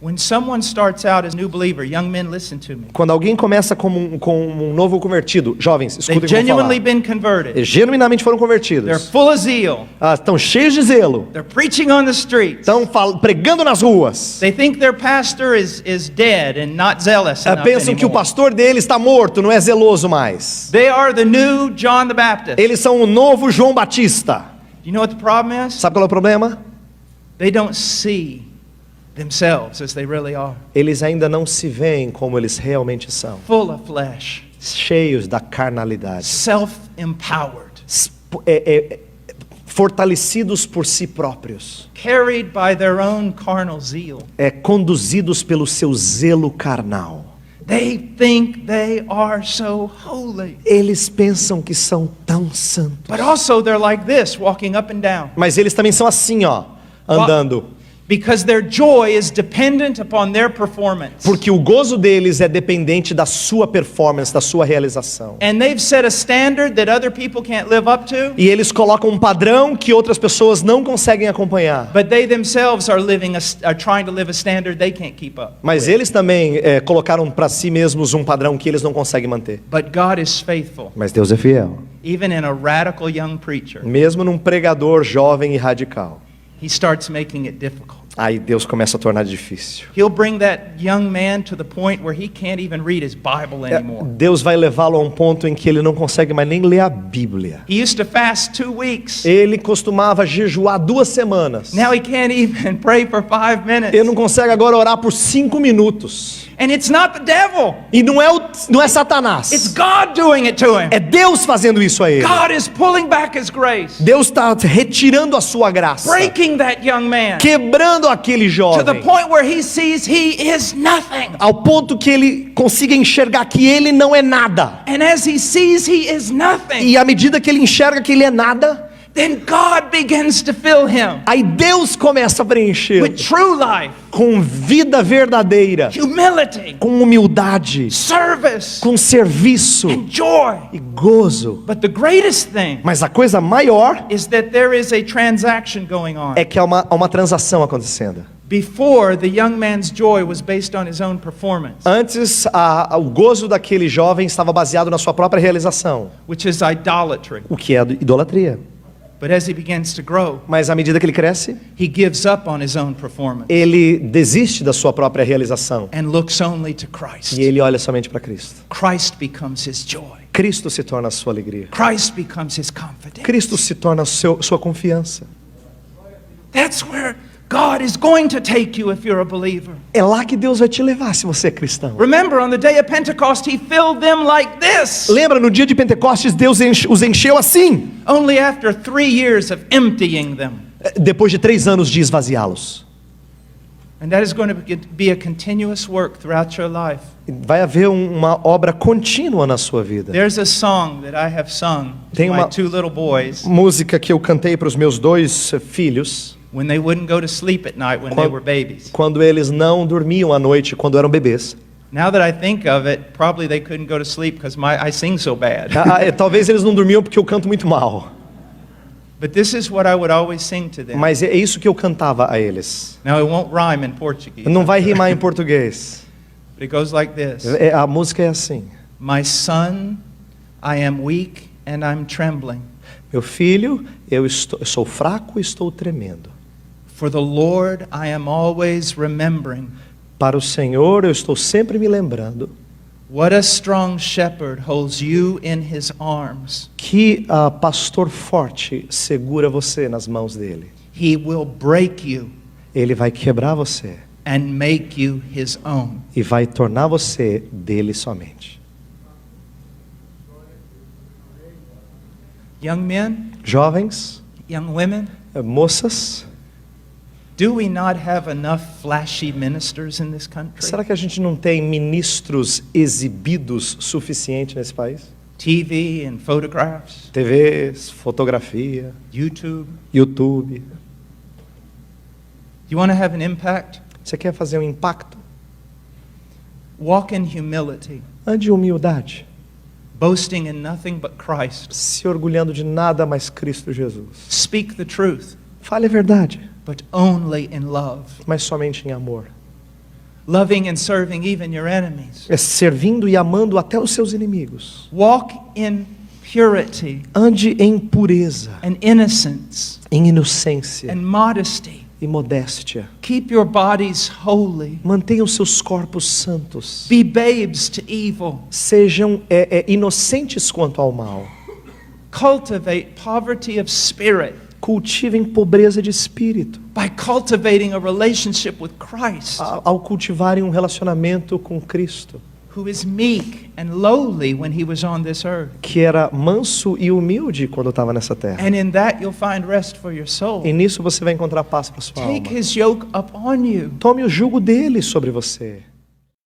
When someone starts out as a new believer, young men, listen to me. Quando alguém começa como um novo convertido, jovens, escutem They've o que eu vou falar. genuinely been converted. Eles genuinamente foram They're convertidos. full of zeal. Estão cheios de zelo. They're preaching on the streets. Estão pregando nas ruas. They think their pastor is dead and not zealous enough Pensam que o anymore. pastor deles está morto, não é zeloso mais. They are the new John the Baptist. Eles são o novo João Batista. You know what the problem is? Sabe qual é o problema? They don't see themselves as they really are. Eles ainda não se veem como eles realmente são. Full of flesh. Cheios da carnalidade. Self-empowered. Fortalecidos por si próprios. Carried by their own carnal zeal. Conduzidos pelo seu zelo carnal. They think they are so holy. Eles pensam que são tão santos. But also they're like this, walking up and down. Mas eles também são assim, andando. Because their joy is dependent upon their performance. Porque o gozo deles é dependente da sua performance, da sua realização. And they've set a standard that other people can't live up to. E eles colocam um padrão que outras pessoas não conseguem acompanhar. But they themselves are trying to live a standard they can't keep up. Mas eles também colocaram para si mesmos um padrão que eles não conseguem manter. But God is faithful. Mas Deus é fiel. Even in a radical young preacher. Mesmo num pregador jovem e radical. He starts making it difficult. Aí Deus começa a tornar difícil. He'll bring that young man to the point where he can't even read his Bible anymore. Deus vai levá-lo a um ponto em que ele não consegue mais nem ler a Bíblia. He used to fast 2 weeks. Ele costumava jejuar 2 semanas. Now he can't even pray for 5 minutes. Ele não consegue agora orar por 5 minutos. And it's not the devil. E não é Satanás. It's God doing it to him. É Deus fazendo isso a ele. God is pulling back his grace. Deus está retirando a sua graça. Breaking that young man. Quebrando aquele jovem. To the point where he sees he is nothing. Ao ponto que ele consiga enxergar que ele não é nada. And as he sees he is nothing. E à medida que ele enxerga que ele é nada, then God begins to fill him. Aí Deus começa a preencher with true life. Com vida verdadeira. Humility. Com humildade. Service. Com serviço. And joy. E gozo. But the greatest thing. Mas a coisa maior is that there is a transaction going on. É que há uma transação acontecendo. Before, the young man's joy was based on his own performance. Antes, o gozo daquele jovem estava baseado na sua própria realização. Which is idolatry. O que é idolatria. But as he begins to grow, mas à medida que ele cresce, he gives up on his own performance. Ele desiste da sua própria realização. And looks only to Christ. E ele olha somente para Cristo. Christ becomes his joy. Cristo se torna a sua alegria. Christ becomes his confidence. Cristo se torna sua confiança. That's where God is going to take you if you're a believer. É lá que Deus vai te levar se você é cristão. Remember, on the day of Pentecost, he filled them like this. Lembra, no dia de Pentecostes, Deus os encheu assim. Only after 3 years of emptying them. Depois de 3 anos de esvaziá-los. And that is going to be a continuous work throughout your life. Vai haver uma obra contínua na sua vida. There's a song that I have sung to my 2 little boys. Música que eu cantei para os meus 2 filhos. When they wouldn't go to sleep at night when they were babies. Quando eles não dormiam à noite quando eram bebês. Now that I think of it, probably they couldn't go to sleep because I sing so bad. Talvez eles não dormiam porque eu canto muito mal. But this is what I would always sing to them. Mas é isso que eu cantava a eles. Now it won't rhyme in Portuguese. Não vai rimar em português. But it goes like this. A música é assim. My son, I am weak and I'm trembling. Meu filho, eu sou fraco e estou tremendo. For the Lord I am always remembering. Para o Senhor eu estou sempre me lembrando. What a strong shepherd holds you in his arms. Que pastor forte segura você nas mãos dele. He will break you. Ele vai quebrar você. And make you his own. E vai tornar você dele somente. Young men, jovens, young women, moças, do we not have enough flashy ministers in this country? Será que a gente não tem ministros exibidos suficiente nesse país? TV and photographs. TVs, fotografia, YouTube. You want to have an impact? Você quer fazer um impacto? Walk in humility. Ande em humildade. Boasting in nothing but Christ. Se orgulhando de nada mais Cristo Jesus. Speak the truth. Fale a verdade. But only in love. Mas somente em amor. loving and serving even your enemies. É servindo e amando até os seus inimigos. Walk in purity Ande em pureza, and innocence em inocência and modesty. e modéstia. Keep your bodies holy. Mantenha os seus corpos santos. Be babes to evil. Sejam inocentes quanto ao mal. Cultivate poverty of spirit Cultivem pobreza de espírito. by cultivating a relationship with Christ, Ao cultivarem um relacionamento com Cristo, who is meek and lowly when he was on this earth. que era manso e humilde quando estava nessa terra. And in that you'll find rest for your soul. E nisso você vai encontrar paz para sua Take alma. his yoke upon you. Tome o jugo dele sobre você.